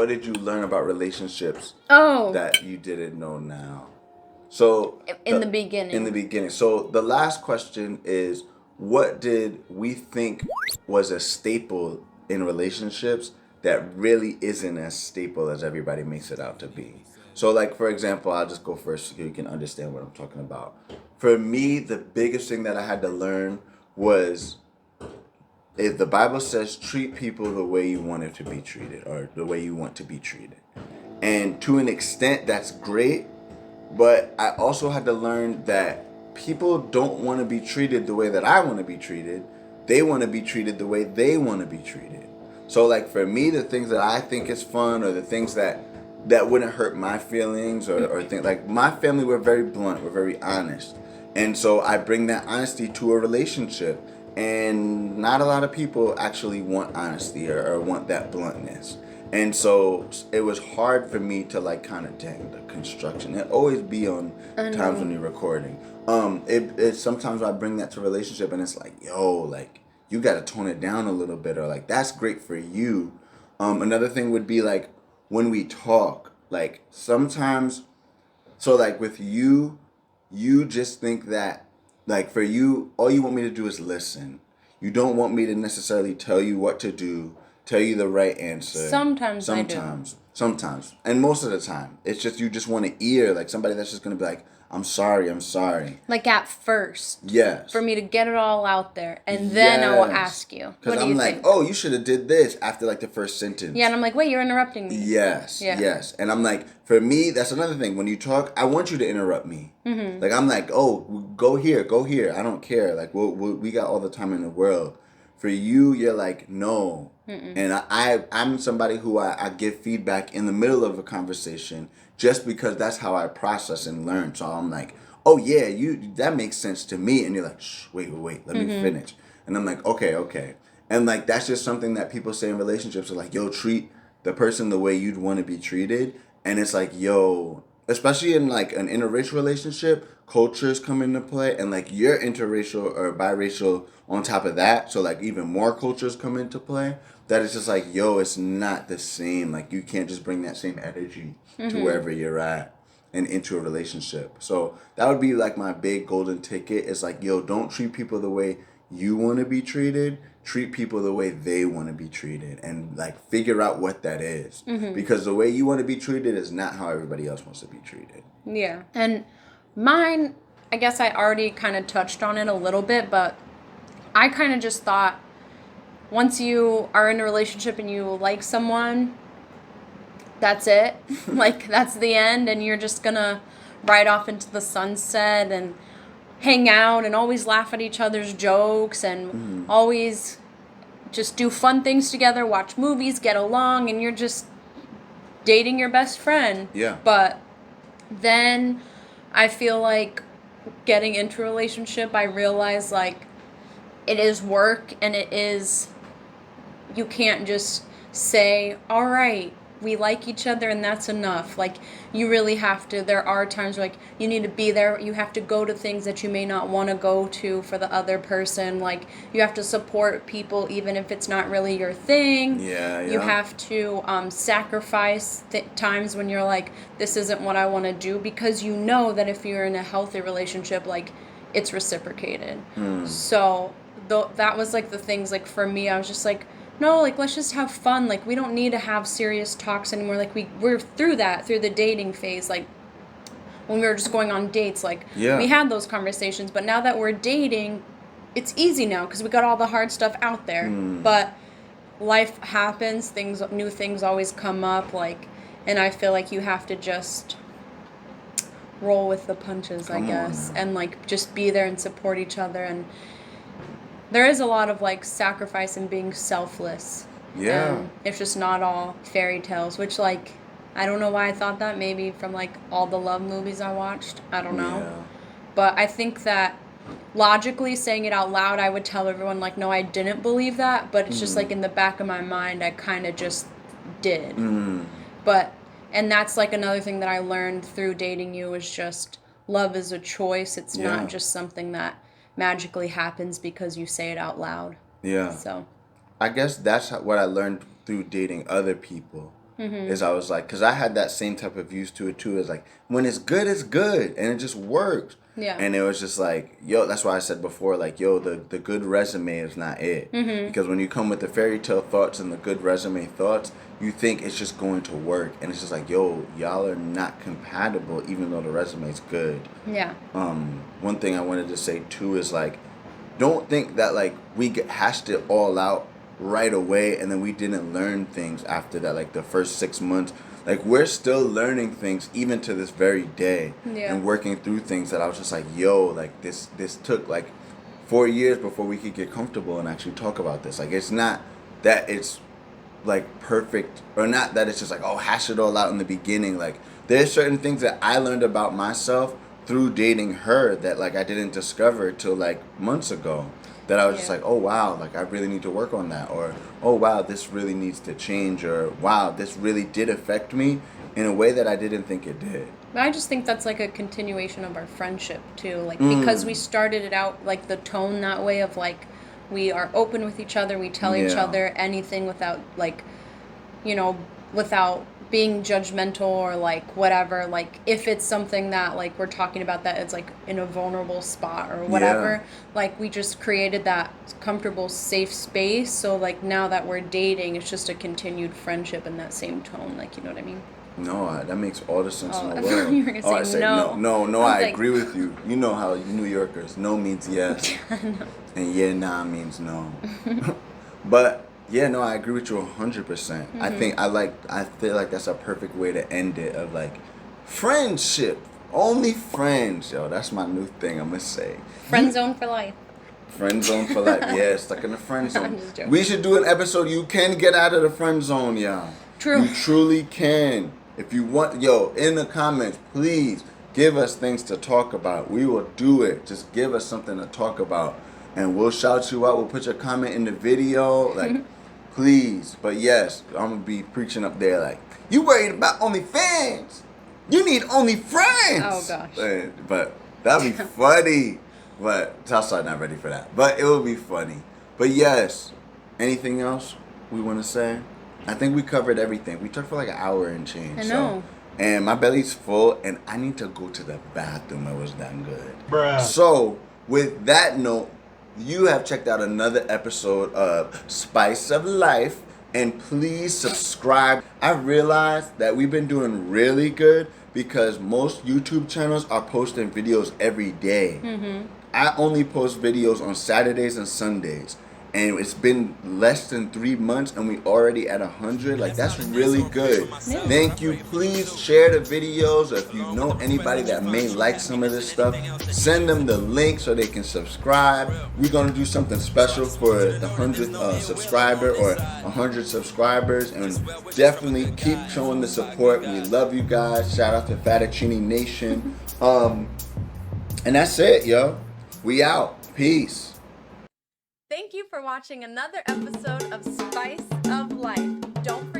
what did you learn about relationships Oh. that you didn't know now? So In the beginning. In the beginning. So the last question is, what did we think was a staple in relationships that really isn't as staple as everybody makes it out to be? So like, for example, I'll just go first so you can understand what I'm talking about. For me, the biggest thing that I had to learn was, if the Bible says treat people the way you want it to be treated, or the way you want to be treated. And to an extent, that's great. But I also had to learn that people don't want to be treated the way that I want to be treated. They want to be treated the way they want to be treated. So like for me, the things that I think is fun, or the things that wouldn't hurt my feelings, or things like, my family, we're very blunt, we're very honest. And so I bring that honesty to a relationship. And not a lot of people actually want honesty, or want that bluntness. And so it was hard for me to like kind of, dang, the construction. It always be on times when you're recording. It sometimes I bring that to a relationship, and it's like, yo, like, you got to tone it down a little bit, or like, that's great for you. Another thing would be like, when we talk, like sometimes, so like with you, you just think that, like, for you, all you want me to do is listen. You don't want me to necessarily tell you what to do, tell you the right answer. Sometimes I do. Sometimes. And most of the time. It's just, you just want to hear, like, somebody that's just going to be like, I'm sorry. Like at first. Yes. For me to get it all out there. And then I will ask you. Because I'm like, oh, you should have did this after like the first sentence. Yeah, and I'm like, wait, you're interrupting me. Yes. Yeah. Yes. And I'm like, for me, that's another thing. When you talk, I want you to interrupt me. Mm-hmm. Like, I'm like, oh, go here. I don't care. Like, we got all the time in the world. For you, you're like, no. Mm-mm. And I'm somebody who I give feedback in the middle of a conversation, just because that's how I process and learn. So I'm like, oh yeah, that makes sense to me. And you're like, shh, wait, let me finish. And I'm like, okay. And like, that's just something that people say in relationships, are like, yo, treat the person the way you'd want to be treated. And it's like, yo, especially in like an interracial relationship, cultures come into play, and like you're interracial or biracial on top of that, so like even more cultures come into play, that it's just like, yo, it's not the same. Like, you can't just bring that same energy to wherever you're at and into a relationship. So that would be like my big golden ticket. It's like, yo, don't treat people the way you want to be treated. Treat people the way they want to be treated, and like figure out what that is. Mm-hmm. Because the way you want to be treated is not how everybody else wants to be treated. Yeah. And mine, I guess I already kind of touched on it a little bit, but I kind of just thought, once you are in a relationship and you like someone, that's it. Like, that's the end, and you're just gonna ride off into the sunset and hang out and always laugh at each other's jokes and always just do fun things together, watch movies, get along, and you're just dating your best friend. Yeah. But then I feel like getting into a relationship, I realize like it is work, and you can't just say, all right, we like each other and that's enough. Like, you really have to, there are times where, like, you need to be there. You have to go to things that you may not want to go to for the other person. Like, you have to support people even if it's not really your thing. Yeah. You have to sacrifice times when you're like, this isn't what I want to do, because you know that if you're in a healthy relationship, like, it's reciprocated. So that was like the things, like, for me, I was just like, no, like, let's just have fun. Like, we don't need to have serious talks anymore. Like, we're through that, through the dating phase. Like, when we were just going on dates, like, we had those conversations. But now that we're dating, it's easy now because we got all the hard stuff out there. But life happens. New things always come up. Like, and I feel like you have to just roll with the punches, I guess. And, like, just be there and support each other. And there is a lot of, like, sacrifice and being selfless. Yeah. And it's just not all fairy tales, which, like, I don't know why I thought that. Maybe from, like, all the love movies I watched. I don't know. Yeah. But I think that logically, saying it out loud, I would tell everyone, like, no, I didn't believe that. But it's just, like, in the back of my mind, I kind of just did. But, and that's, like, another thing that I learned through dating you is just love is a choice. It's not just something that magically happens because you say it out loud. Yeah. So, I guess that's what I learned through dating other people. Is I was like, because I had that same type of views to it too. Is like, when it's good, and it just works. Yeah. And it was just like, yo, that's why I said before, like, yo, the good resume is not it. Because when you come with the fairy tale thoughts and the good resume thoughts, you think it's just going to work. And it's just like, yo, y'all are not compatible, even though the resume is good. Yeah. One thing I wanted to say too is like, don't think that like we hashed it all out right away and then we didn't learn things after that, like the first 6 months. Like, we're still learning things even to this very day. Yeah. And working through things that I was just like, yo, like this took like 4 years before we could get comfortable and actually talk about this. Like, it's not that it's like perfect, or not that it's just like, oh, hash it all out in the beginning. Like, there's certain things that I learned about myself through dating her that like I didn't discover till like months ago, that I was just like, oh wow, like I really need to work on that, or oh wow, this really needs to change, or wow, this really did affect me in a way that I didn't think it did. I just think that's like a continuation of our friendship too, like because we started it out like the tone that way of like, we are open with each other, we tell each other anything without like, you know, without being judgmental or like whatever. Like, if it's something that like we're talking about that it's like in a vulnerable spot or whatever, like we just created that comfortable, safe space. So like now that we're dating, it's just a continued friendship in that same tone. Like, you know what I mean? No, that makes all the sense in the I world. thought you were gonna say no. No, I I was agree with you. You know how New Yorkers, no means yes, and yeah, nah means no. But yeah, no, I agree with you 100%. I feel like that's a perfect way to end it, of like, friendship, only friends, yo. That's my new thing. I'm gonna say. Friend zone for life. Friend zone for life. Yeah, stuck in the friend zone. I'm just joking. We should do an episode. You can get out of the friend zone, y'all. True. You truly can. If you want, yo, in the comments, please give us things to talk about. We will do it. Just give us something to talk about, and we'll shout you out. We'll put your comment in the video, like, please. But yes, I'm gonna be preaching up there like, you worried about OnlyFans? You need OnlyFriends. Oh gosh. But that'd be funny. But Southside not ready for that. But it will be funny. But yes, anything else we want to say? I think we covered everything. We talked for like an hour and change. I know. And my belly's full, and I need to go to the bathroom. It was that good. Bruh. So, with that note, you have checked out another episode of Spice of Life, and please subscribe. I realized that we've been doing really good because most YouTube channels are posting videos every day. I only post videos on Saturdays and Sundays. And it's been less than 3 months and we already at 100. Like, that's really good. Thank you. Please share the videos. If you know anybody that may like some of this stuff, send them the link so they can subscribe. We're going to do something special for the 100th subscriber or 100 subscribers. And definitely keep showing the support. We love you guys. Shout out to Fettuccine Nation. And that's it, yo. We out. Peace. Thank you for watching another episode of Spice of Life. Don't forget